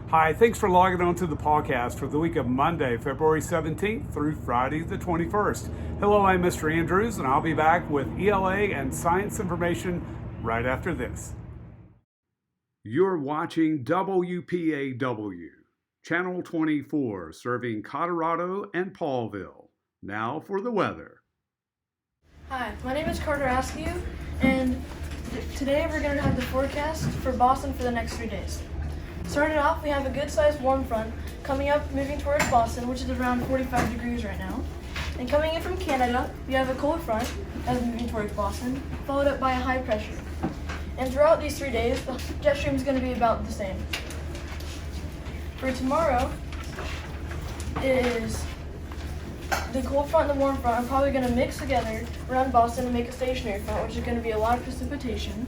Hi, thanks for logging on to the PawCast for the week of Monday, February 17th through Friday the 21st. Hello, I'm Mr. Andrews, and I'll be back with ELA and science information right after this. You're watching WPAW, Channel 24, serving Colorado and Paulville. Now for the weather. Hi, my name is Carter Askew, and today we're going to have the forecast for Boston for the next 3 days. Starting off, we have a good-sized warm front coming up, moving towards Boston, which is around 45 degrees right now. And coming in from Canada, we have a cold front that's moving towards Boston, followed up by a high pressure. And throughout these 3 days, the jet stream is going to be about the same. For tomorrow, is the cold front and the warm front are probably going to mix together around Boston and make a stationary front, which is going to be a lot of precipitation.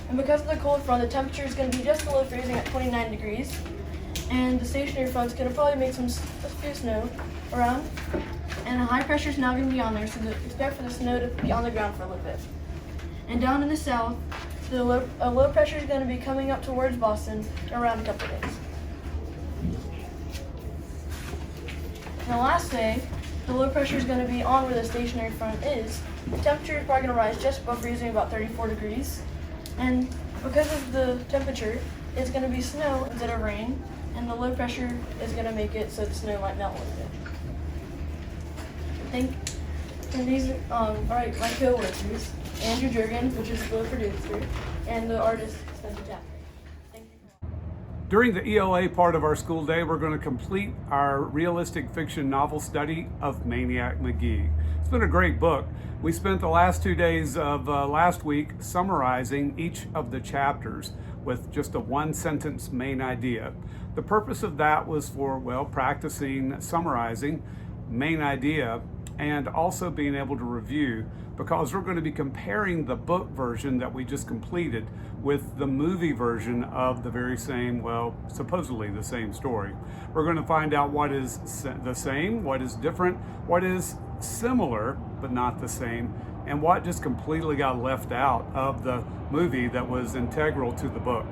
And because of the cold front, the temperature is going to be just below freezing at 29 degrees. And the stationary front is going to probably make some few snow around. And a high pressure is now going to be on there, so expect for the snow to be on the ground for a little bit. And down in the south, a low pressure is going to be coming up towards Boston around a couple of days. And the last day, the low pressure is going to be on where the stationary front is. The temperature is probably going to rise just above freezing, about 34 degrees. And because of the temperature, it's going to be snow instead of rain, and the low pressure is going to make it so the snow might melt a little bit. And these are my co-workers, Andrew Jurgen, which is the producer, and the artist, Untitled Chapter. Thank you. During the ELA part of our school day, we're going to complete our realistic fiction novel study of Maniac McGee. It's been a great book. We spent the last 2 days of last week summarizing each of the chapters with just a one-sentence main idea. The purpose of that was for, practicing summarizing main idea and also being able to review, because we're going to be comparing the book version that we just completed with the movie version of the very same, supposedly the same story. We're going to find out what is the same, what is different, what is similar but not the same, and what just completely got left out of the movie that was integral to the book.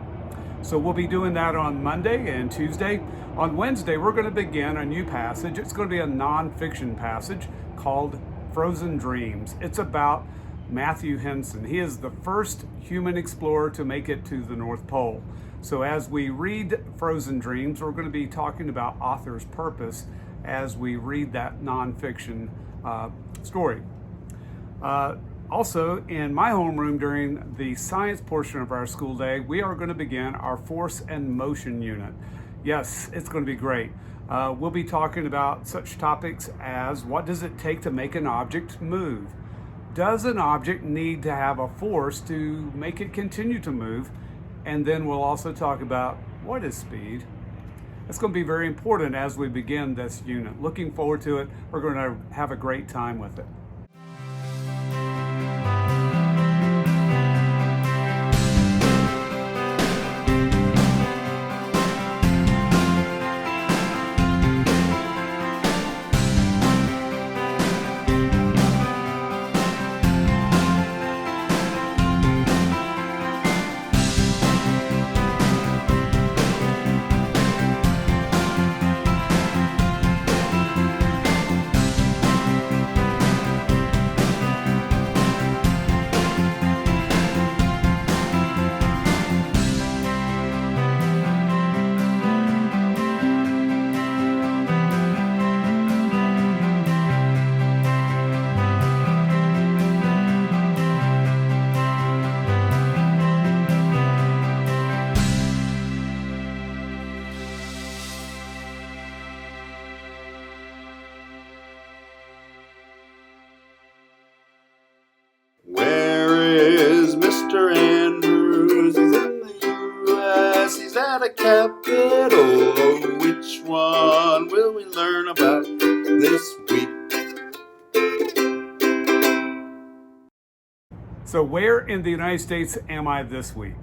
So we'll be doing that on Monday and Tuesday. On Wednesday, we're going to begin a new passage. It's going to be a nonfiction passage called Frozen Dreams. It's about Matthew Henson. He is the first human explorer to make it to the North Pole. So as we read Frozen Dreams, we're going to be talking about author's purpose as we read that nonfiction story. Also, in my homeroom during the science portion of our school day, we are going to begin our force and motion unit. Yes, it's going to be great. We'll be talking about such topics as, what does it take to make an object move? Does an object need to have a force to make it continue to move? And then we'll also talk about, what is speed? It's going to be very important as we begin this unit. Looking forward to it. We're going to have a great time with it. Mr. Andrews, he's in the U.S., he's at a capital. Oh, which one will we learn about this week? So where in the United States am I this week?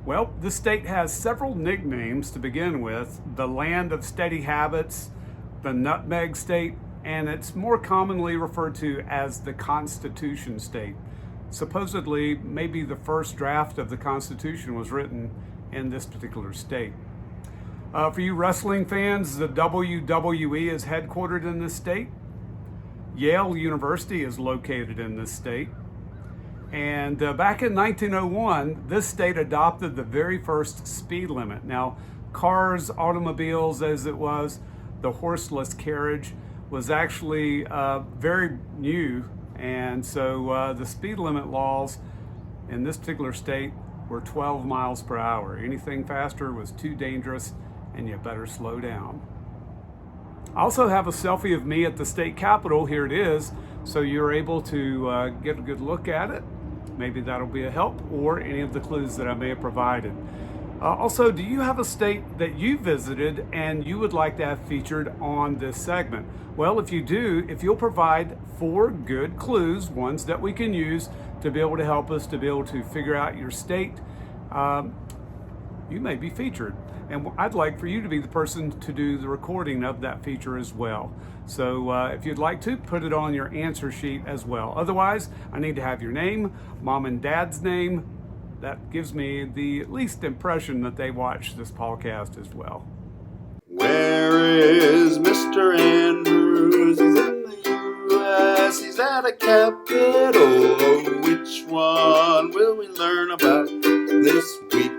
Well, the state has several nicknames to begin with: the land of steady habits, the nutmeg state, and it's more commonly referred to as the Constitution state. Supposedly, maybe the first draft of the Constitution was written in this particular state. For you wrestling fans, the WWE is headquartered in this state. Yale University is located in this state. And back in 1901, this state adopted the very first speed limit. Now, cars, automobiles, as it was, the horseless carriage was actually very new. And so the speed limit laws in this particular state were 12 miles per hour. Anything faster was too dangerous, and you better slow down. I also have a selfie of me at the state capitol. Here it is, so you're able to get a good look at it. Maybe that'll be a help, or any of the clues that I may have provided. Also, do you have a state that you visited and you would like to have featured on this segment? Well, if you do, if you'll provide 4 good clues, ones that we can use to be able to help us to be able to figure out your state, you may be featured. And I'd like for you to be the person to do the recording of that feature as well. So if you'd like to, put it on your answer sheet as well. Otherwise, I need to have your name, mom and dad's name. That gives me the least impression that they watch this PawCast as well. Where is Mr. Andrews? He's in the U.S. He's at a capital. Oh, which one will we learn about this week?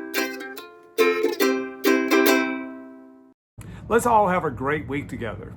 Let's all have a great week together.